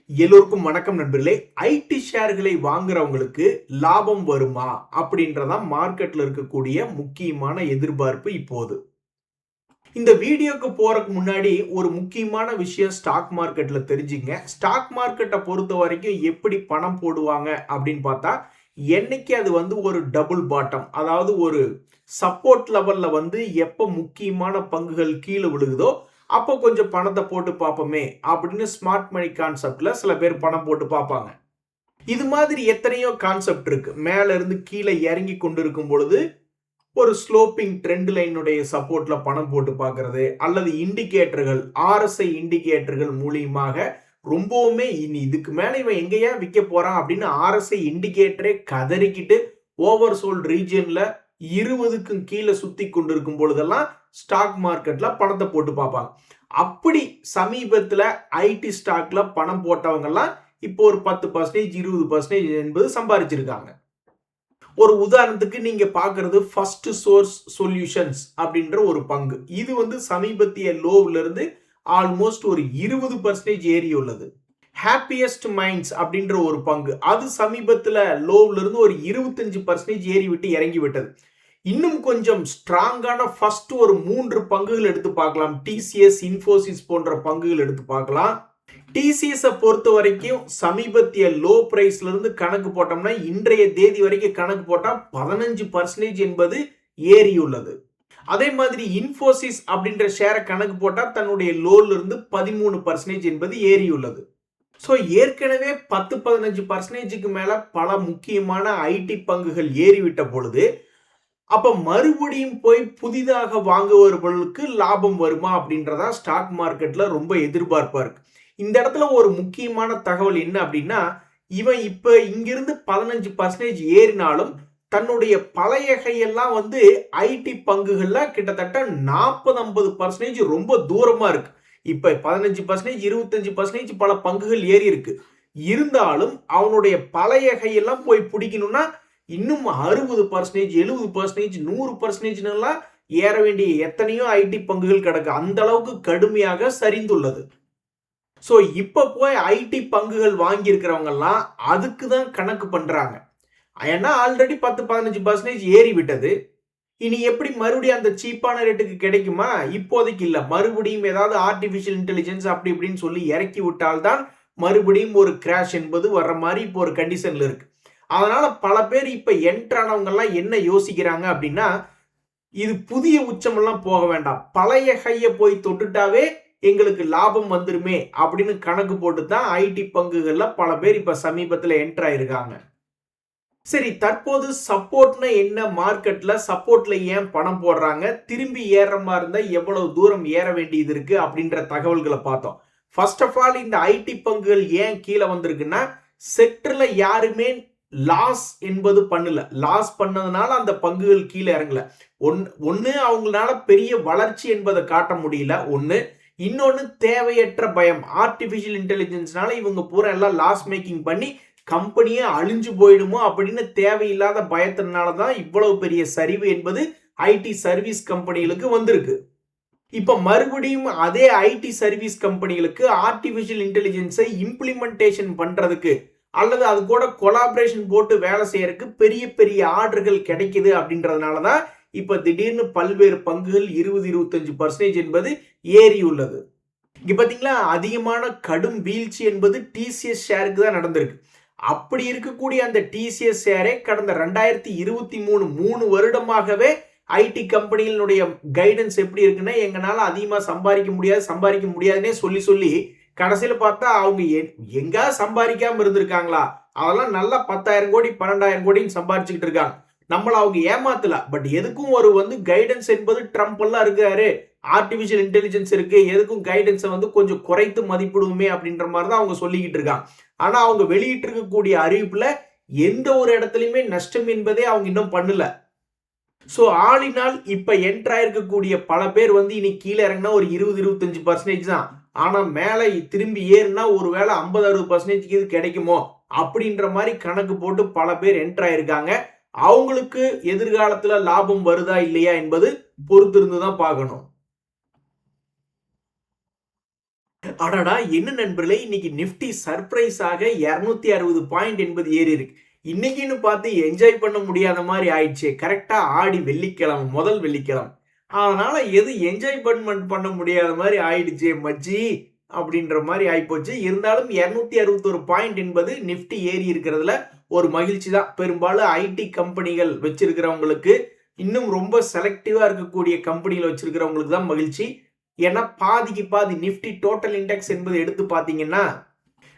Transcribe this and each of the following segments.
எல்லோருக்கும் வணக்கம் நண்பர்களே. ஐடி ஷேர்களை வாங்குறவங்களுக்கு லாபம் வருமா அப்படின்றதான் மார்க்கெட்ல இருக்கக்கூடிய முக்கியமான எதிர்பார்ப்பு இப்போது. இந்த வீடியோக்கு போறதுக்கு முன்னாடி ஒரு முக்கியமான விஷயம் ஸ்டாக் மார்க்கெட்ல தெரிஞ்சுங்க. ஸ்டாக் மார்க்கெட்டை பொறுத்த வரைக்கும் எப்படி பணம் போடுவாங்க அப்படின்னு பார்த்தா, என்னைக்கு அது ஒரு டபுள் பாட்டம், அதாவது ஒரு சப்போர்ட் லெவல்ல எப்ப முக்கியமான பங்குகள் கீழே விழுகுதோ அப்போ கொஞ்சம் பணத்தை போட்டு பார்ப்போமே அப்படின்னு ஸ்மார்ட் மணி கான்செப்ட்ல சில பேர் பணம் போட்டு பார்ப்பாங்க. இது மாதிரி எத்தனையோ கான்செப்ட் இருக்கு. மேல இருந்து கீழே இறங்கி கொண்டிருக்கும் பொழுது ஒரு ஸ்லோப்பிங் ட்ரெண்ட் லைனுடைய சப்போர்ட்ல பணம் போட்டு பார்க்கறது, அல்லது இண்டிகேட்டர்கள், ஆர்எஸ்ஐ இண்டிகேட்டர்கள் மூலியமாக ரொம்பவுமே இனி இதுக்கு மேல இவன் எங்கேயா விற்க போறான் அப்படின்னு ஆர்எஸ்ஐ இண்டிகேட்டரே கதறிக்கிட்டு ஓவர் சோல்ட் ரீஜியன்ல 20க்கும் கீழே சுத்தி கொண்டிருக்கும் பொழுதெல்லாம் ஸ்டாக் மார்க்கெட்ல பணத்தை போட்டு பார்ப்பாங்க. அப்படி சமீபத்துல ஐடி ஸ்டாக்ல பணம் போட்டவங்க எல்லாம் இப்போ ஒரு 10% 20% என்பது சம்பாதிச்சிருக்காங்க. ஒரு உதாரணத்துக்கு நீங்க பாக்குறது ஃபர்ஸ்ட் சோர்ஸ் சொல்யூஷன்ஸ் அப்படின்ற ஒரு பங்கு. இது சமீபத்திய லோவ்ல இருந்து ஆல்மோஸ்ட் ஒரு 20% ஏறி உள்ளது. ஹாப்பியஸ்ட் மைண்ட்ஸ் அப்படின்ற ஒரு பங்கு, அது சமீபத்துல லோவ்ல இருந்து ஒரு 25% ஏறி விட்டு இறங்கி விட்டது. இன்னும் கொஞ்சம் ஸ்ட்ராங்கான ஃபர்ஸ்ட் ஒரு 3 பங்குகள் எடுத்து பார்க்கலாம். டிசிஎஸ், இன்ஃபோசிஸ் போன்ற பங்குகள் எடுத்து பார்க்கலாம். டிசிஎஸ் பொறுத்த வரைக்கும் சமீபத்திய லோ பிரைஸ்ல இருந்து கணக்கு போட்டோம்னா இன்றைய தேதி வரைக்கும் கணக்கு போட்டா 15% என்பது ஏறியுள்ளது. அதே மாதிரி இன்ஃபோசிஸ் அப்படின்ற ஷேரை கணக்கு போட்டா தன்னுடைய லோல இருந்து 13% என்பது ஏறியுள்ளது. ஸோ ஏற்கனவே 10-15% மேல பல முக்கியமான ஐடி பங்குகள் ஏறிவிட்ட பொழுது அப்ப மறுபடியும் போய் புதிதாக வாங்குவவர்களுக்கு லாபம் வருமா அப்படின்றதா ஸ்டாக் மார்க்கெட்ல ரொம்ப எதிர்பார்ப்பா இருக்கு. இந்த இடத்துல ஒரு முக்கியமான தகவல் என்ன அப்படின்னா, இவன் இப்ப இங்கிருந்து 15% ஏறினாலும் தன்னுடைய பழைய கையெல்லாம் ஐடி பங்குகள்ல கிட்டத்தட்ட 40-50% ரொம்ப தூரமா இருக்கு. இப்ப 15%, 25% பல பங்குகள் ஏறி இருக்கு. இருந்தாலும் அவனுடைய பழைய கையெல்லாம் போய் பிடிக்கணும்னா இன்னும் 60%, 70%, 100% ஏற வேண்டிய எத்தனையோ ஐடி பங்குகள் கிடக்கு. அந்த அளவுக்கு கடுமையாக சரிந்துள்ளது. சோ இப்ப போய் ஐடி பங்குகள் வாங்கி இருக்கிறவங்க எல்லாம் அதுக்கு தான் கணக்கு பண்றாங்க. ஏன்னா ஆல்ரெடி 10-15% ஏறி விட்டது. இனி எப்படி மறுபடியும் அந்த சீப்பான ரேட்டுக்கு கிடைக்குமா? இப்போதைக்கு இல்ல. மறுபடியும் ஏதாவது ஆர்டிபிஷியல் இன்டெலிஜென்ஸ் அப்படி இப்படின்னு சொல்லி இறக்கி விட்டால்தான் மறுபடியும் ஒரு கிராஷ் என்பது வர்ற மாதிரி இப்போ ஒரு கண்டிஷன்ல இருக்கு. அதனால பல பேர் இப்ப என்ட்ரானவங்க எல்லாம் என்ன யோசிக்கிறாங்க அப்படின்னா, இது புதிய உச்சமெல்லாம் போக வேண்டாம், பழைய கையை போய் தொட்டுட்டாவே எங்களுக்கு லாபம் வந்துருமே அப்படின்னு கணக்கு போட்டு தான் ஐடி பங்குகள்ல பல பேர் இப்ப சமீபத்துல என்ட்ரா இருக்காங்க. சரி, தற்போது சப்போர்ட்னா என்ன? மார்க்கெட்ல சப்போர்ட்ல ஏன் பணம் போடுறாங்க? திரும்பி ஏற மாதிரி இருந்தா எவ்வளவு தூரம் ஏற வேண்டியது இருக்கு அப்படின்ற தகவல்களை பார்த்தோம். ஃபர்ஸ்ட் ஆஃப் ஆல் இந்த ஐடி பங்குகள் ஏன் கீழே வந்திருக்குன்னா, செக்டர்ல யாருமே லாஸ் என்பது பண்ணல. லாஸ் பண்ணதுனால அந்த பங்குகள் கீழே இறங்கல. ஒன்னு அவங்களால பெரிய வளர்ச்சி என்பதை காட்ட முடியல. ஒன்னு, இன்னொன்னு தேவையற்ற பயம். ஆர்டிபிஷியல் இன்டெலிஜென்ஸ்னால இவங்க பூரா எல்லாம் லாஸ் மேக்கிங் பண்ணி கம்பெனியே அழிஞ்சு போயிடுமோ அப்படின்னு தேவையில்லாத பயத்தினால தான் இவ்வளவு பெரிய சரிவு என்பது ஐடி சர்வீஸ் கம்பெனிகளுக்கு வந்திருக்கு. இப்ப மறுபடியும் அதே ஐடி சர்வீஸ் கம்பெனிகளுக்கு ஆர்டிபிஷியல் இன்டெலிஜென்ஸை இம்ப்ளிமெண்டேஷன் பண்றதுக்கு அல்லது அது கூட கொலாபரேஷன் போட்டு வேலை செய்யறதுக்கு பெரிய பெரிய ஆர்டர்கள் கிடைக்குது அப்படின்றதுனால தான் இப்ப திடீர்னு பல்வேறு பங்குகள் 20-25% என்பது ஏறியுள்ளது. இங்க பாத்தீங்களா, அதிகமான கடும் வீழ்ச்சி என்பது டிசிஎஸ் ஷேருக்கு தான் நடந்திருக்கு. அப்படி இருக்கக்கூடிய அந்த டிசிஎஸ் ஷேரே கடந்த 2023 3 வருடமாகவே ஐடி கம்பெனிகளுடைய கைடன்ஸ் எப்படி இருக்குன்னா, எங்களால அதிகமா சம்பாதிக்க முடியாதுன்னே சொல்லி சொல்லி கடைசியில பார்த்தா அவங்க எங்க சம்பாதிக்காம இருந்திருக்காங்களா? அதெல்லாம் நல்லா 10,000 கோடி 12,000 கோடின்னு சம்பாதிச்சுக்கிட்டு இருக்காங்க. நம்மள அவங்க ஏமாத்தல. பட் எதுக்கும் ஒரு கைடன்ஸ் என்பது ட்ரம்ப் எல்லாம் இருக்காரு, ஆர்டிபிஷியல் இன்டெலிஜென்ஸ் இருக்கு, எதுக்கும் கைடன்ஸை கொஞ்சம் குறைத்து மதிப்பிடுவோமே அப்படின்ற மாதிரி தான் அவங்க சொல்லிக்கிட்டு இருக்காங்க. ஆனா அவங்க வெளியிட்டு இருக்கக்கூடிய அறிவிப்புல எந்த ஒரு இடத்துலயுமே நஷ்டம் என்பதே அவங்க இன்னும் பண்ணல. சோ ஆல் இன் ஆல் இப்ப என்ட்ரா இருக்கக்கூடிய பல பேர் இனி கீழே இறங்கினா ஒரு 20-25% தான். ஆனா மேல திரும்பி ஏறுனா ஒருவேளை 50-60% இது கிடைக்குமோ அப்படின்ற மாதிரி கணக்கு போட்டு பல பேர் என்ட்ரா இருக்காங்க. அவங்களுக்கு எதிர்காலத்துல லாபம் வருதா இல்லையா என்பது பொறுத்திருந்து தான் பார்க்கணும். அடடா என்ன நண்பர்களே, இன்னைக்கு நிப்டி சர்ப்ரைஸாக 260 பாயிண்ட் என்பது ஏறி இருக்கு. இன்னைக்குன்னு பார்த்து என்ஜாய் பண்ண முடியாத மாதிரி ஆயிடுச்சு. கரெக்டா ஆடி வெள்ளிக்கிழமை, முதல் வெள்ளிக்கிழமை. அதனால எது என்ஜாய் பண்ண முடியாத மாதிரி ஆயிடுச்சு மச்சி அப்படின்ற மாதிரி ஆயிப்போச்சு. இருந்தாலும் 261 பாயிண்ட் என்பது நிப்டி ஏறி இருக்கிறதுல ஒரு மகிழ்ச்சி தான். பெரும்பாலும் ஐடி கம்பெனிகள் வச்சிருக்கிறவங்களுக்கு, இன்னும் ரொம்ப செலக்டிவா இருக்கக்கூடிய கம்பெனிகள் வச்சிருக்கிறவங்களுக்கு தான் மகிழ்ச்சி. ஏன்னா பாதிக்கு பாதி நிப்டி டோட்டல் இண்டெக்ஸ் என்பது எடுத்து பார்த்தீங்கன்னா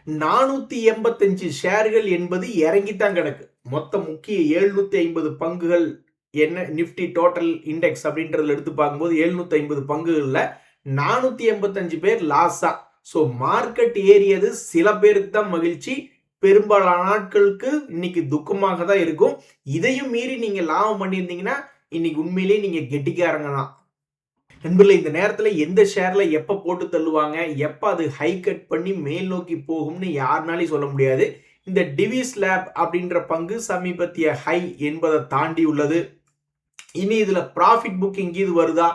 485 ஷேர்கள் என்பது இறங்கித்தான் கிடக்கு. மொத்த முக்கிய 750 பங்குகள் என்ன நிப்டி டோட்டல் இண்டெக்ஸ் அப்படின்றதுல எடுத்து பார்க்கும்போது 750 பங்குகள்ல 485 பேர் லாஸா. ஸோ மார்க்கெட் ஏறியது சில பேருக்கு தான் மகிழ்ச்சி, பெரும்பாலான நாட்களுக்கு இன்னைக்கு துக்கமாக தான் இருக்கும். இதையும் மீறி நீங்க லாபம் பண்ணியிருந்தீங்கன்னா இன்னைக்கு உண்மையிலேயே நீங்க கெட்டிக்காரங்க தான். நண்பர்களே, இந்த நேரத்தில் எந்த ஷேர்ல எப்போ போட்டு தள்ளுவாங்க, எப்போ அது ஹை கட் பண்ணி மேல் நோக்கி போகும்னு யாருனாலையும் சொல்ல முடியாது. இந்த டிவிஸ் லேப் அப்படின்ற பங்கு சமீபத்திய ஹை என்பதை தாண்டி உள்ளது. இனி இதுல ப்ராஃபிட் புக்கிங் இது வருதா,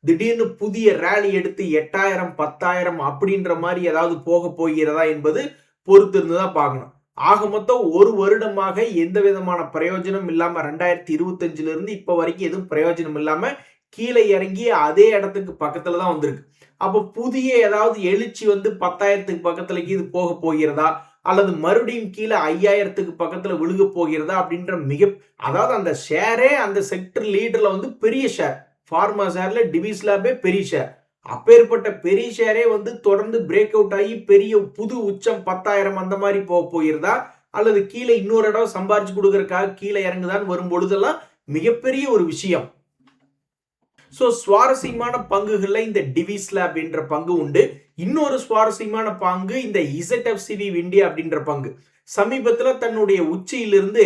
திடீர்னு புதிய ரேலி எடுத்து 8000 10,000 அப்படின்ற மாதிரி ஏதாவது போக போகிறதா என்பது பொறுத்து இருந்துதான் பார்க்கணும். ஆக மொத்தம் ஒரு வருடமாக எந்த விதமான பிரயோஜனம் இல்லாம 2025 இருந்து இப்ப வரைக்கும் எதுவும் பிரயோஜனம் இல்லாம கீழே இறங்கி அதே இடத்துக்கு பக்கத்துல தான் வந்திருக்கு. அப்போ புதிய ஏதாவது எழுச்சி வந்து 10,000க்கு பக்கத்துல இது போக போகிறதா, அல்லது மறுபடியும் கீழே 5,000க்கு பக்கத்துல விழுக போகிறதா அப்படின்ற அதாவது அந்த ஷேரே அந்த செக்டர் லீடர்ல வந்து பெரிய ஷேர், ஃபார்மா ஷேர்ல டிவிஸ் லேபே பெரிய ஷேர். அப்பேற்பட்ட பெரிய ஷேரே வந்து தொடர்ந்து பிரேக் அவுட் ஆகி பெரிய புது உச்சம் 10,000 அந்த மாதிரி போக போகிறதா, அல்லது கீழே இன்னொரு இடம் சம்பாரிச்சு கொடுக்கறதுக்காக கீழே இறங்குதான் வரும் பொழுதெல்லாம் மிகப்பெரிய ஒரு விஷயம். ஸோ சுவாரஸ்யமான பங்குகள்ல இந்த டிவிஸ் லேப் என்ற பங்கு உண்டு. இன்னொரு சுவாரஸ்யமான பங்கு இந்த இசட்எஃப்சிவி இந்தியா அப்படின்ற பங்கு. சமீபத்தில் தன்னுடைய உச்சியிலிருந்து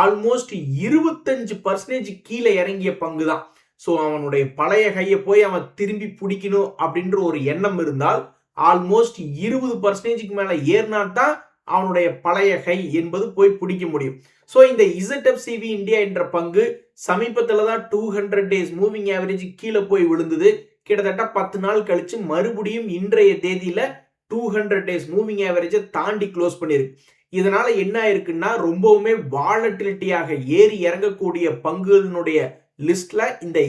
ஆல்மோஸ்ட் 25% கீழே இறங்கிய பங்கு தான். ஸோ அவனுடைய பழைய கையை போய் அவன் திரும்பி பிடிக்கணும் அப்படின்ற ஒரு எண்ணம் இருந்தால் ஆல்மோஸ்ட் 20%க்கு மேல ஏறினால்தான் அவனுடைய பழைய கை என்பது போய் பிடிக்க முடியும். ஸோ இந்த இசட்எஃப்சிவி இந்தியா என்ற பங்கு சமீபத்தில் தான் 200 டேஸ் மூவிங் ஆவரேஜ் கீழே போய் விழுந்தது. கிட்டத்தட்ட 10 நாள் கழிச்சு மறுபடியும் இன்றைய தேதியில 200 டேஸ் மூவிங் ஆவரேஜை தாண்டி க்ளோஸ் பண்ணிருக்கு. இதனால என்ன ஆயிருக்குன்னா ரொம்பவுமே வாலட்டிலிட்டியாக ஏறி இறங்கக்கூடிய பங்குகளினுடைய லிஸ்ட்ல இந்த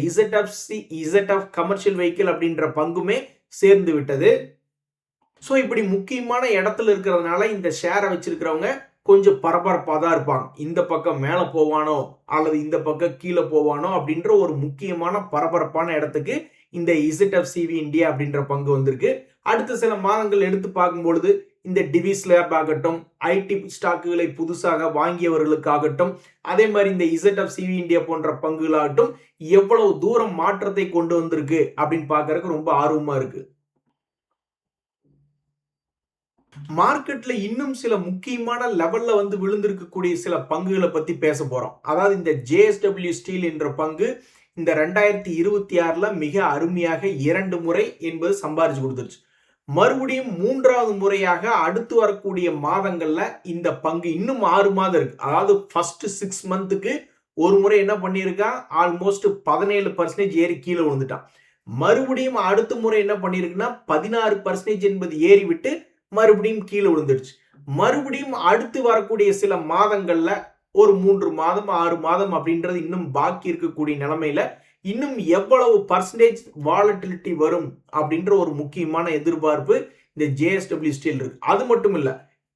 இசட்எஃப் கமர்ஷியல் வெஹிக்கிள் அப்படின்ற பங்குமே சேர்ந்து விட்டது. ஸோ இப்படி முக்கியமான இடத்துல இருக்கிறதுனால இந்த ஷேரை வச்சிருக்கிறவங்க கொஞ்சம் பரபரப்பாக தான் இருப்பாங்க. இந்த பக்கம் மேலே போவானோ அல்லது இந்த பக்கம் கீழே போவானோ அப்படின்ற ஒரு முக்கியமான பரபரப்பான இடத்துக்கு இந்த இசட்எஃப்சிவி இந்தியா அப்படின்ற பங்கு வந்திருக்கு. அடுத்த சில மாதங்கள் எடுத்து பார்க்கும்பொழுது இந்த டிவிஸ் லேப் ஆகட்டும், ஐடி ஸ்டாக்குகளை புதுசாக வாங்கியவர்களுக்காகட்டும், அதே மாதிரி இந்த இசட்எஃப்சிவி இந்தியா போன்ற பங்குகளாகட்டும் எவ்வளவு தூரம் மாற்றத்தை கொண்டு வந்திருக்கு அப்படின்னு பார்க்கறதுக்கு ரொம்ப ஆர்வமா இருக்கு. மார்க்கெட்ல இன்னும் சில முக்கியமான லெவல்ல வந்து விழுந்திருக்கக்கூடிய சில பங்குகளை பத்தி பேச போறோம். அதாவது இந்த JSW ஸ்டீல் என்ற பங்கு இந்த 2026ல மிக அருமையாக 2 முறை என்பது சம்பாரிச்சு கொடுத்துருச்சு. மறுபடியும் 3வது முறையாக அடுத்து வரக்கூடிய மாதங்கள்ல இந்த பங்கு இன்னும் 6 மாதம் இருக்கு. அதாவது ஃபர்ஸ்ட் 6 மந்த்துக்கு ஒரு முறை என்ன பண்ணியிருக்கான், ஆல்மோஸ்ட் 17% ஏறி கீழே விழுந்துட்டான். மறுபடியும் அடுத்த முறை என்ன பண்ணிருக்குன்னா 16% என்பது ஏறி விட்டு மறுபடியும் கீழே விழுந்துடுச்சு. மறுபடியும் அடுத்து வரக்கூடிய சில மாதங்கள்ல ஒரு 3 மாதம் 6 மாதம் அப்படின்றது இன்னும் பாக்கி இருக்கக்கூடிய நிலைமையில இன்னும் எவ்வளவு பர்சன்டேஜ் வாலட்டிலிட்டி வரும் அப்படின்ற ஒரு முக்கியமான எதிர்பார்ப்பு இந்த JSW ஸ்டீல் இருக்கு. அது மட்டும் இல்ல,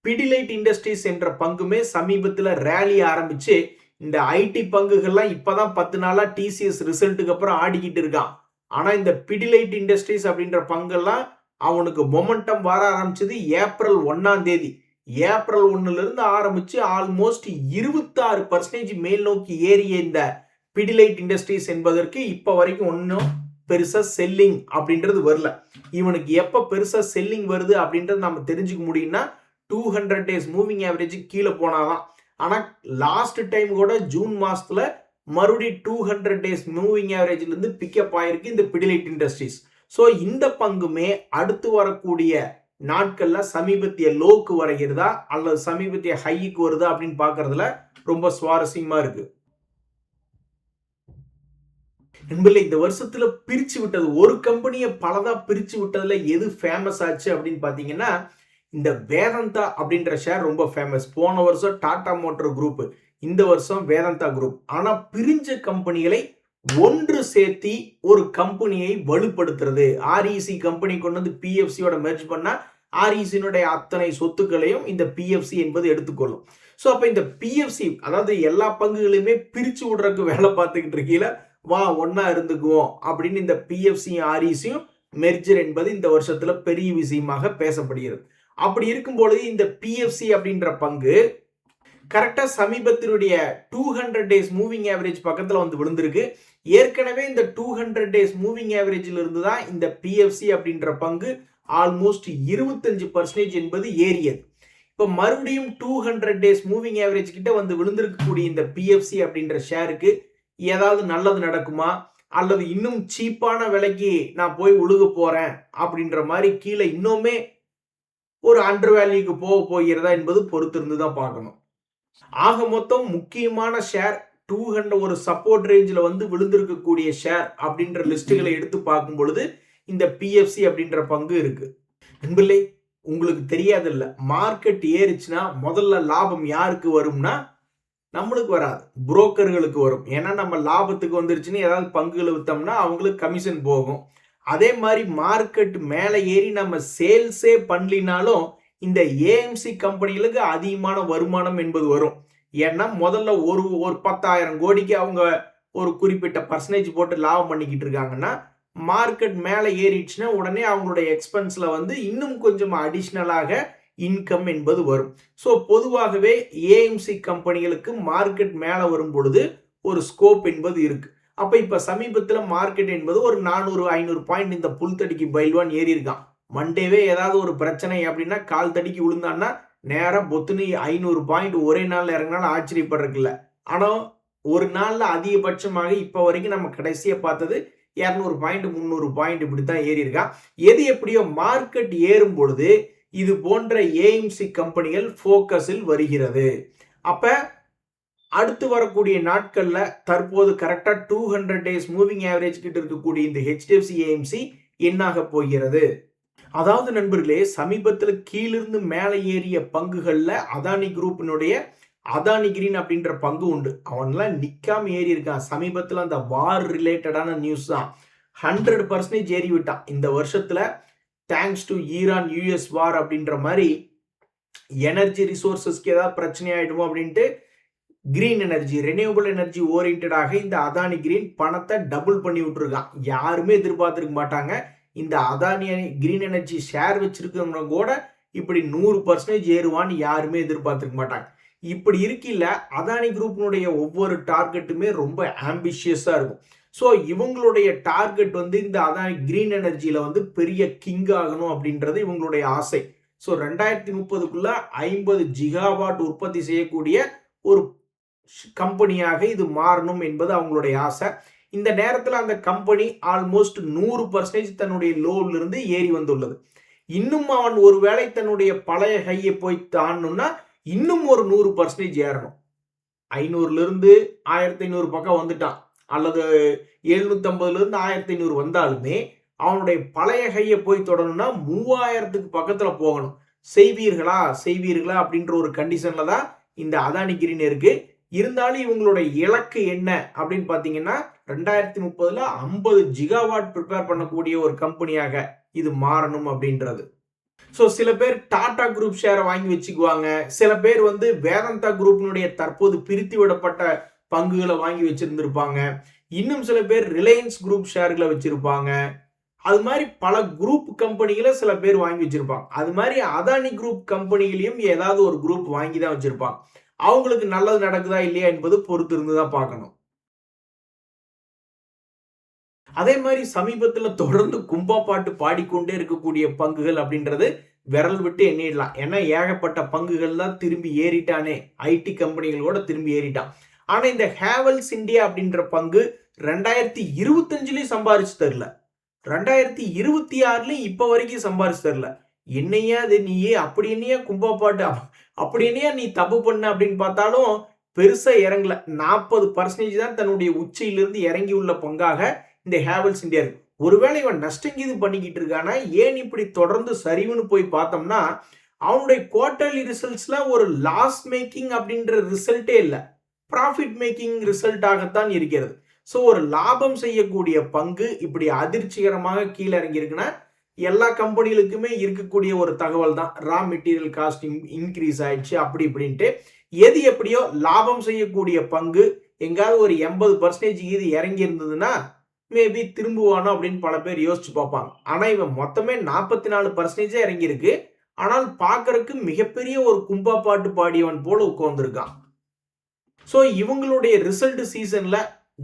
பிடிலைட் இண்டஸ்ட்ரீஸ் என்ற பங்குமே சமீபத்தில் ரேலி ஆரம்பிச்சு இந்த ஐடி பங்குகள்லாம் இப்பதான் 10 நாளா TCS ரிசல்ட்டுக்கு அப்புறம் ஆடிக்கிட்டு இருக்கான். ஆனா இந்த பிடிலைட் இண்டஸ்ட்ரீஸ் அப்படின்ற பங்கெல்லாம் அவனுக்கு மொமெண்டம் வர ஆரம்பிச்சது ஏப்ரல் 1ஆம் தேதி. ஏப்ரல் 1ல இருந்து ஆரம்பிச்சு ஆல்மோஸ்ட் 26% மேல் நோக்கி ஏறிய இந்த பிடிலைட் இண்டஸ்ட்ரீஸ் என்பதற்கு இப்ப வரைக்கும் ஒன்னும் பெருசா செல்லிங் அப்படின்றது வரல. இவனுக்கு எப்ப பெருசா செல்லிங் வருது அப்படின்றது நம்ம தெரிஞ்சுக்க முடியும்னா 200 டேஸ் மூவிங் ஆவரேஜ் கீழே போனாதான். ஆனா லாஸ்ட் டைம் கூட ஜூன் மாசத்துல மறுபடியும் 200 டேஸ் மூவிங் ஆவரேஜ்ல இருந்து பிக்கப் ஆயிருக்கு இந்த பிடிலைட் இண்டஸ்ட்ரீஸ். ஸோ இந்த பங்குமே அடுத்து வரக்கூடிய நாட்கள்ல சமீபத்திய லோக்கு வரைகிறதா அல்லது சமீபத்திய ஹைக்கு வருதா அப்படின்னு பார்க்கறதுல ரொம்ப சுவாரஸ்யமா இருக்கு. நண்பர்களே, இந்த வருஷத்துல பிரிச்சு விட்டது ஒரு கம்பெனியை பலதா பிரிச்சு விட்டதுல எது ஃபேமஸ் ஆச்சு அப்படின்னு பாத்தீங்கன்னா, இந்த வேதாந்தா அப்படின்ற ஷேர் ரொம்ப ஃபேமஸ். போன வருஷம் டாடா மோட்டார் குரூப், இந்த வருஷம் வேதாந்தா குரூப். ஆனா பிரிஞ்ச கம்பெனிகளை ஒன்று சேர்த்தி ஒரு கம்பெனியை வலுப்படுத்துறது. ஆர்இசி கம்பெனி கொண்டு வந்து பிஎஃப்சியோட மெர்ஜ் பண்ணா ஆர்இசியினுடைய அத்தனை சொத்துக்களையும் இந்த பிஎஃப்சி என்பது எடுத்துக்கொள்ளும். ஸோ அப்ப இந்த பிஎஃப்சி, அதாவது எல்லா பங்குகளையுமே பிரிச்சு விடுறதுக்கு வேலை பார்த்துக்கிட்டு இருக்கீங்களா, வா ஒன்னா இருந்துக்குவோம் அப்படின்னு இந்த பிஎஃப்சியும் ஆர்இசியும் மெர்ஜர் என்பது இந்த வருஷத்துல பெரிய விஷயமாக பேசப்படுகிறது. அப்படி இருக்கும் பொழுது இந்த பிஎஃப்சி அப்படின்ற பங்கு கரெக்டா சமீபத்தினுடைய 200 டேஸ் மூவிங் ஆவரேஜ் பக்கத்துல வந்து விழுந்திருக்கு. ஏற்கனவே இந்த 200 டேஸ் மூவிங் ஆவரேஜில் இருந்து தான் இந்த பிஎஃப்சி அப்படின்ற பங்கு ஆல்மோஸ்ட் 25% என்பது ஏறியது. இப்போ மறுபடியும் 200 டேஸ் மூவிங் ஆவரேஜ் கிட்ட வந்து விழுந்திருக்கக்கூடிய இந்த பிஎஃப்சி அப்படின்ற ஷேருக்கு ஏதாவது நல்லது நடக்குமா, அல்லது இன்னும் சீப்பான விலைக்கு நான் போய் உழுக போறேன் அப்படின்ற மாதிரி கீழே இன்னுமே ஒரு அண்டர் வேல்யூக்கு போகிறதா என்பது பொறுத்திருந்து தான் பார்க்கணும். ஆக மொத்தம் முக்கியமான ஷேர் 200 ஒரு சப்போர்ட் ரேஞ்சில் வந்து விழுந்திருக்கக்கூடிய ஷேர் அப்படின்ற லிஸ்ட்டுகளை எடுத்து பார்க்கும் பொழுது இந்த பிஎஃப்சி அப்படின்ற பங்கு இருக்கு. நண்பர்களே, உங்களுக்கு தெரியாதில்ல, மார்க்கெட் ஏறிச்சுன்னா முதல்ல லாபம் யாருக்கு வரும்னா நம்மளுக்கு வராது, புரோக்கர்களுக்கு வரும். ஏன்னா நம்ம லாபத்துக்கு வந்துருச்சுன்னு ஏதாவது பங்குகளை வித்தோம்னா அவங்களுக்கு கமிஷன் போகும். அதே மாதிரி மார்க்கெட் மேலே ஏறி நம்ம சேல்ஸே பண்ணலினாலும் இந்த ஏஎம்சி கம்பெனிகளுக்கு அதிகமான வருமானம் என்பது வரும். ஏன்னா முதல்ல ஒரு 10,000 கோடிக்கு அவங்க ஒரு குறிப்பிட்ட பர்சன்டேஜ் போட்டு லாபம் பண்ணிக்கிட்டு இருக்காங்கன்னா, மார்க்கெட் மேலே ஏறிடுச்சுன்னா உடனே அவங்களுடைய எக்ஸ்பென்ஸ்ல வந்து இன்னும் கொஞ்சம் அடிஷ்னலாக இன்கம் என்பது வரும். ஸோ பொதுவாகவே ஏஎம்சி கம்பெனிகளுக்கு மார்க்கெட் மேலே வரும் பொழுது ஒரு ஸ்கோப் என்பது இருக்கு. அப்ப இப்ப சமீபத்தில் மார்க்கெட் என்பது ஒரு 400-500 பாயிண்ட் இந்த புல்தடிக்கு பைல்வான் ஏறி இருக்கான். மண்டேவே ஏதாவது ஒரு பிரச்சனை அப்படின்னா கால் தடிக்கு விழுந்தான்னா நேரம் பொத்துனி 500 பாயிண்ட் ஒரே நாள்ல இறங்கினாலும் ஆச்சரியப்படுறதுல. ஆனா ஒரு நாள்ல அதிகபட்சமாக இப்ப வரைக்கும் நம்ம கடைசியா பார்த்தது 200 பாயிண்ட் 300 பாயிண்ட் இப்படித்தான் ஏறி இருக்கான். எது எப்படியோ மார்க்கெட் ஏறும் பொழுது இது போன்ற ஏஎம்சி கம்பெனிகள் போக்கஸில் வருகிறது. அப்ப அடுத்து வரக்கூடிய நாட்கள்ல தற்போது கரெக்டா 200 டேஸ் மூவிங் ஆவரேஜ் கிட்ட இருக்கக்கூடிய இந்த ஹெச்டிஎஃப்சி ஏஎம்சி என்னாக போகிறது. அதாவது நண்பர்களே, சமீபத்தில் கீழிருந்து மேலே ஏறிய பங்குகள்ல அதானி குரூப்பினுடைய அதானி கிரீன் அப்படின்ற பங்கு உண்டு. அவன்லாம் நிக்காம ஏறி இருக்கான். சமீபத்தில் அந்த வார் ரிலேட்டடான நியூஸ் தான் 100% ஏறி விட்டான் இந்த வருஷத்துல. தேங்க்ஸ் டு ஈரான் யூஎஸ் வார் அப்படின்ற மாதிரி எனர்ஜி ரிசோர்சஸ்க்கு ஏதாவது பிரச்சனை ஆயிடுமோ அப்படின்ட்டு கிரீன் எனர்ஜி, ரெனியூவபிள் எனர்ஜி ஓரியன்டாக இந்த அதானி கிரீன் பணத்தை டபுள் பண்ணி விட்டுருக்கான். யாருமே எதிர்பார்த்திருக்க மாட்டாங்க. இந்த அதானி கிரீன் எனர்ஜி ஷேர் வச்சிருக்கவங்க கூட இப்படி 100% ஏறுவான்னு யாருமே எதிர்பார்த்திருக்க மாட்டாங்க. இப்படி இருக்கில்ல, அதானி குரூப்பினுடைய ஒவ்வொரு டார்கெட்டுமே ரொம்ப ஆம்பிஷியஸா இருக்கும். ஸோ இவங்களுடைய டார்கெட் வந்து இந்த அதானி கிரீன் எனர்ஜியில வந்து பெரிய கிங் ஆகணும் அப்படின்றது இவங்களுடைய ஆசை. ஸோ 2030க்குள்ள 50 ஜிகாவாட் உற்பத்தி செய்யக்கூடிய ஒரு கம்பெனியாக இது மாறணும் என்பது அவங்களுடைய ஆசை. இந்த நேரத்தில் அந்த கம்பெனி ஆல்மோஸ்ட் 100% தன்னுடைய லோல இருந்து ஏறி வந்துள்ளது. இன்னும் அவன் ஒருவேளை தன்னுடைய பழைய கையை போய் தாண்டணும்னா இன்னும் ஒரு 100% ஏறணும். 500ல இருந்து 1500 பக்கம் வந்துட்டான், அல்லது 750ல இருந்து 1500 வந்தாலுமே அவனுடைய பழைய கையை போய் தொடரணும்னா 3000க்கு பக்கத்துல போகணும். செய்வீர்களா அப்படின்ற ஒரு கண்டிஷன்ல தான் இந்த அதானி கிரீன் இருக்கு. இருந்தாலும் இவங்களுடைய இலக்கு என்ன அப்படின்னு பாத்தீங்கன்னா 2030ல 50 ஜிகாவாட் ப்ரிப்பேர் பண்ணக்கூடிய ஒரு கம்பெனியாக இது மாறணும் அப்படின்றது. ஸோ சில பேர் டாடா குரூப் ஷேரை வாங்கி வச்சுக்குவாங்க. சில பேர் வந்து வேதாந்தா குரூப்பினுடைய தற்போது பிரித்து விடப்பட்ட பங்குகளை வாங்கி வச்சிருந்திருப்பாங்க. இன்னும் சில பேர் ரிலையன்ஸ் குரூப் ஷேர்களை வச்சிருப்பாங்க. அது மாதிரி பல குரூப் கம்பெனிகளை சில பேர் வாங்கி வச்சிருப்பாங்க. அது மாதிரி அதானி குரூப் கம்பெனிகளையும் ஏதாவது ஒரு குரூப் வாங்கி தான் வச்சிருப்பாங்க. அவங்களுக்கு நல்லது நடக்குதா இல்லையா என்பது பொறுத்து இருந்துதான் பார்க்கணும். அதே மாதிரி சமீபத்தில் தொடர்ந்து கும்பா பாட்டு பாடிக்கொண்டே இருக்கக்கூடிய பங்குகள் அப்படின்றது விரல் விட்டு எண்ணிடலாம். ஏன்னா ஏகப்பட்ட பங்குகள் தான் திரும்பி ஏறிட்டானே, ஐடி கம்பெனிகளோட திரும்பி ஏறிட்டான். ஆனா இந்த ஹேவல்ஸ் இந்தியா அப்படின்ற பங்கு 2025லயும் சம்பாரிச்சு தரல, 2026லயும் இப்ப வரைக்கும் சம்பாரிச்சு தரல. என்னையா அது நீயே அப்படி என்னையா கும்பா பாட்டு அப்படி என்னையா நீ தப்பு பண்ண அப்படின்னு பார்த்தாலும் பெருசா இறங்கல. 40% தான் தன்னுடைய உச்சியிலிருந்து இறங்கி உள்ள பங்காக இந்த ஹேவல்ஸ் இந்தியா இருக்கு. ஒருவேளை இவன் நஷ்டங்கீது பண்ணிக்கிட்டு இருக்கானா, ஏன் இப்படி தொடர்ந்து சரிவுன்னு போய் பார்த்தோம்னா, அவனுடைய குவார்டர்லி ரிசல்ட்ஸ்ல ஒரு லாஸ் மேக்கிங் அப்படின்ற ரிசல்ட்டே இல்ல. ப்ராஃபிட் மேக்கிங் ரிசல்ட்டாகத்தான் இருக்கிறது. ஸோ ஒரு லாபம் செய்யக்கூடிய பங்கு இப்படி அதிர்ச்சிகரமாக கீழே இறங்கி இருக்குன்னா, எல்லா கம்பெனிகளுக்குமே இருக்கக்கூடிய ஒரு தகவல் தான். ரா மெட்டீரியல் காஸ்ட் இன்க்ரீஸ் ஆயிடுச்சு அப்படி இப்படின்ட்டு. எது எப்படியோ லாபம் செய்யக்கூடிய பங்கு எங்காவது ஒரு 80% இது இறங்கி இருந்ததுன்னா மேபி திரும்புவானோ அப்படின்னு பல பேர் யோசிச்சு பார்ப்பாங்க. ஆனா இவன் மொத்தமே 44% இறங்கி இருக்கு. ஆனால் பார்க்கறதுக்கு மிகப்பெரிய ஒரு கும்பா பாட்டு பாடியவன் போல உட்கார்ந்துருக்கான். ஸோ இவங்களுடைய ரிசல்ட் சீசன்ல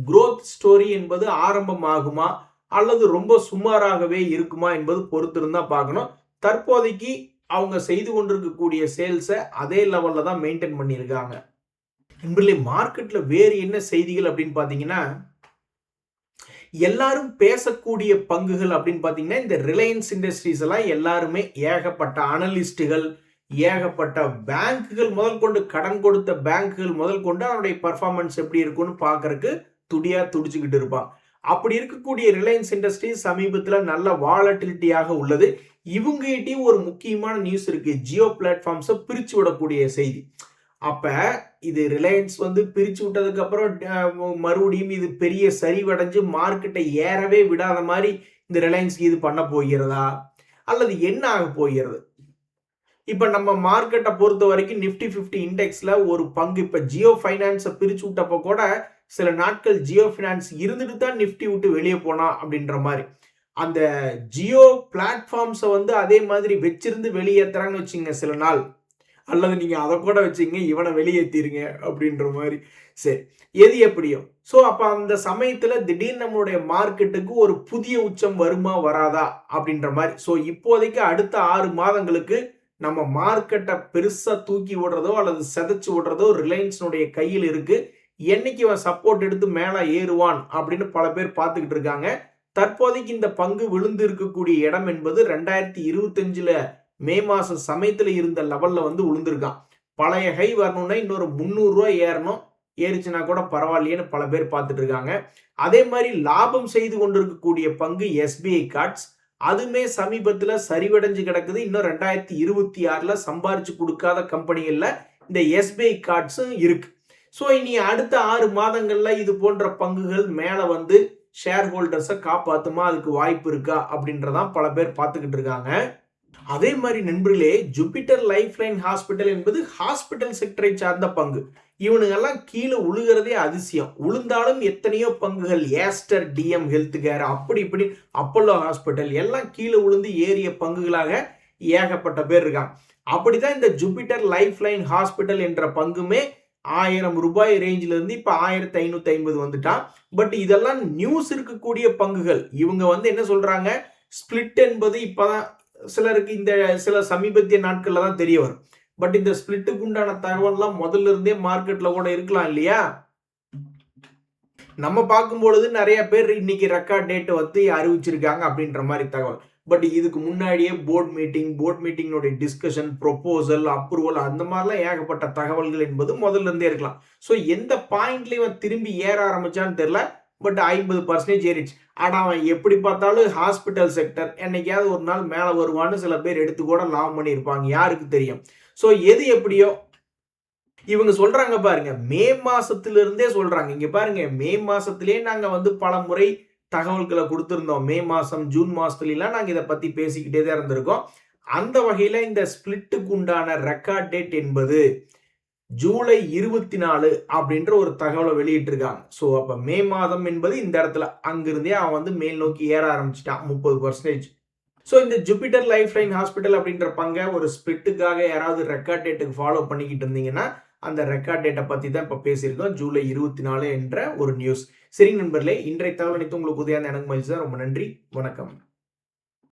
குரோத் ஸ்டோரி என்பது ஆரம்பமாகுமா அல்லது ரொம்ப சுமாராகவே இருக்குமா என்பது பொறுத்திருந்தா பார்க்கணும். தற்போதைக்கு அவங்க செய்து கொண்டிருக்கக்கூடிய சேல்ஸை அதே லெவல்ல தான் மெயின்டைன் பண்ணியிருக்காங்க. நண்பர்களே, மார்க்கெட்ல வேறு என்ன செய்திகள் அப்படின்னு பார்த்தீங்கன்னா, எல்லாரும் பேசக்கூடிய பங்குகள் அப்படின்னு பார்த்தீங்கன்னா, இந்த ரிலையன்ஸ் இண்டஸ்ட்ரீஸ் எல்லாம் எல்லாருமே ஏகப்பட்ட அனலிஸ்டுகள், ஏகப்பட்ட பேங்குகள் முதல் கொண்டு, கடன் கொடுத்த பேங்குகள் முதல் கொண்டு அவனுடைய பர்ஃபார்மன்ஸ் எப்படி இருக்குன்னு பார்க்கறதுக்கு துடியா துடிச்சுக்கிட்டு இருப்பான். அப்படி இருக்கக்கூடிய ரிலையன்ஸ் இண்டஸ்ட்ரீஸ் சமீபத்தில் நல்ல வாலட்டிலிட்டியாக உள்ளது. இவங்ககிட்டயும் ஒரு முக்கியமான நியூஸ் இருக்கு. ஜியோ பிளாட்ஃபார்ம்ஸை பிரிச்சு விடக்கூடிய செய்தி. அப்ப இது ரிலையன்ஸ் வந்து பிரிச்சு விட்டதுக்கு அப்புறம் மறுபடியும் இது பெரிய சரிவடைஞ்சு மார்க்கெட்டை ஏறவே விடாத மாதிரி இந்த ரிலையன்ஸ் இது பண்ண போகிறதா அல்லது என்ன ஆக போகிறது? இப்ப நம்ம மார்க்கெட்டை பொறுத்த வரைக்கும் நிப்டி 50 இண்டெக்ஸ்ல ஒரு பங்கு இப்ப ஜியோ ஃபைனான்ஸை பிரிச்சு விட்டப்ப கூட சில நாட்கள் ஜியோ ஃபைனான்ஸ் இருந்துட்டு தான் நிப்டி விட்டு வெளியே போனா அப்படின்ற மாதிரி. அந்த ஜியோ பிளாட்ஃபார்ம்ஸை வந்து அதே மாதிரி வச்சிருந்து வெளியேற்றுறாங்கன்னு வச்சுங்க சில நாள், அல்லது நீங்க அதை கூட வச்சுங்க இவனை வெளியேற்றிருங்க அப்படின்ற மாதிரி. சரி, எது எப்படியோ. ஸோ அப்ப அந்த சமயத்துல திடீர்னு நம்மளுடைய மார்க்கெட்டுக்கு ஒரு புதிய உச்சம் வருமா வராதா அப்படின்ற மாதிரி. ஸோ இப்போதைக்கு அடுத்த 6 மாதங்களுக்கு நம்ம மார்க்கெட்டை பெருசா தூக்கி விடுறதோ அல்லது செதைச்சு விடுறதோ ரிலையன்ஸினுடைய கையில் இருக்கு. என்னைக்கு அவன் சப்போர்ட் எடுத்து மேல ஏறுவான் அப்படின்னு பல பேர் பார்த்துக்கிட்டு இருக்காங்க. தற்போதைக்கு இந்த பங்கு விழுந்து இருக்கக்கூடிய இடம் என்பது 2025ல மே மாசம் சமயத்துல இருந்த லெவல்ல வந்து விழுந்திருக்கான். பழைய ஹை வரணும்னா இன்னொரு 300 ரூபாய் ஏறணும். ஏறிச்சுன்னா கூட பரவாயில்லையேன்னு பல பேர் பார்த்துட்டு இருக்காங்க. அதே மாதிரி லாபம் செய்து கொண்டிருக்கக்கூடிய பங்கு எஸ்பிஐ கார்ட்ஸ், அதுமே சமீபத்துல சரிவடைஞ்சு கிடக்குது. இன்னும் 2026ல சம்பாரிச்சு கொடுக்காத கம்பெனிகள்ல இந்த எஸ்பிஐ கார்ட்ஸும் இருக்கு. ஸோ இனி அடுத்த 6 மாதங்கள்ல இது போன்ற பங்குகள் மேல வந்து ஷேர் ஹோல்டர்ஸை காப்பாத்துமா, அதுக்கு வாய்ப்பு இருக்கா அப்படின்றதான் பல பேர் பார்த்துக்கிட்டு இருக்காங்க. அதே மாதிரி நண்பர்களே, ஜூபிட்டர் லைஃப் லைன் ஹாஸ்பிட்டல் என்பது ஹாஸ்பிட்டல் செக்டரை சார்ந்த பங்கு. இவனுங்கெல்லாம் கீழே உழுகிறதே அதிசயம். உளுந்தாலும் எத்தனையோ பங்குகள், ஏஸ்டர், டிஎம் ஹெல்த் கேர், அப்படி இப்படி அப்போலோ ஹாஸ்பிட்டல் எல்லாம் கீழே உளுந்து ஏறிய பங்குகளாக ஏகப்பட்ட பேர் இருக்காங்க. அப்படிதான் இந்த ஜூபிட்டர் லைஃப் லைன் ஹாஸ்பிட்டல் என்ற பங்குமே 1000 ரூபாய் ரேஞ்சில இருந்து இப்ப 1550 வந்துட்டான். பட் இதெல்லாம் நியூஸ் இருக்கக்கூடிய பங்குகள். இவங்க வந்து என்ன சொல்றாங்க, ஸ்பிளிட் என்பது இப்பதான் சிலருக்கு இந்த சில சமீபத்திய நாட்கள்ல தான் தெரிய வரும். பட் இந்த ஸ்பிளிட்டுக்கு உண்டான தகவல்லாம் முதல்ல இருந்தே மார்க்கெட்ல கூட இருக்கலாம் இல்லையா? நம்ம பார்க்கும்பொழுது நிறைய பேர் இன்னைக்கு ரெக்கார்ட் டேட் வந்து அறிவிச்சிருக்காங்க அப்படின்ற மாதிரி தகவல். பட் இதுக்கு முன்னாடியே போர்ட் மீட்டிங்கோட டிஸ்கஷன், ப்ரொபோசல், அப்ரூவல் அந்த மாதிரிலாம் ஏகப்பட்ட தகவல்கள் என்பது முதல்ல இருந்தே இருக்கலாம். ஸோ எந்த பாயிண்ட்லயும் திரும்பி ஏற ஆரம்பிச்சான்னு தெரியல. பட் 50% ஏறிச்சு. ஆனா அவன் எப்படி பார்த்தாலும் ஹாஸ்பிட்டல் செக்டர் என்னைக்காவது ஒரு நாள் மேல வருவான்னு சில பேர் எடுத்து கூட லாபம் பண்ணியிருப்பாங்க, யாருக்கு தெரியும். ஸோ எது எப்படியோ இவங்க சொல்றாங்க பாருங்க, மே மாசத்துல இருந்தே சொல்றாங்க. இங்க பாருங்க, மே மாசத்திலேயே நாங்க வந்து பல முறை தகவல்களை கொடுத்திருந்தோம். மே மாசம், ஜூன் மாசத்துலாம் நாங்க இதை பத்தி பேசிக்கிட்டே தான் இருந்திருக்கோம். அந்த வகையில இந்த ஸ்பிளிட்டுக்கு உண்டான ரெக்கார்ட் டேட் என்பது ஜூலை 24 அப்படின்ற ஒரு தகவலை வெளியிட்டிருக்காங்க. ஸோ அப்ப மே மாதம் என்பது இந்த இடத்துல அங்கிருந்தே அவன் வந்து மேல் நோக்கி ஏற ஆரம்பிச்சிட்டான் 30%. ஸோ இந்த ஜூபிட்டர் லைஃப் லைன் ஹாஸ்பிட்டல் அப்படின்ற பங்கை ஒரு ஸ்பிளிட்டுக்காக யாராவது ரெக்கார்ட் டேட்டுக்கு ஃபாலோ பண்ணிக்கிட்டு இருந்தீங்கன்னா அந்த ரெக்கார்ட் டேட்டை பத்தி தான் இப்ப பேசியிருக்கோம். ஜூலை 24 என்ற ஒரு நியூஸ். சரி நண்பர்களே, இன்றைய தகவல் அனைத்து உங்களுக்கு உதவியான எனக்கு மகிழ்ச்சி தான். ரொம்ப நன்றி, வணக்கம்.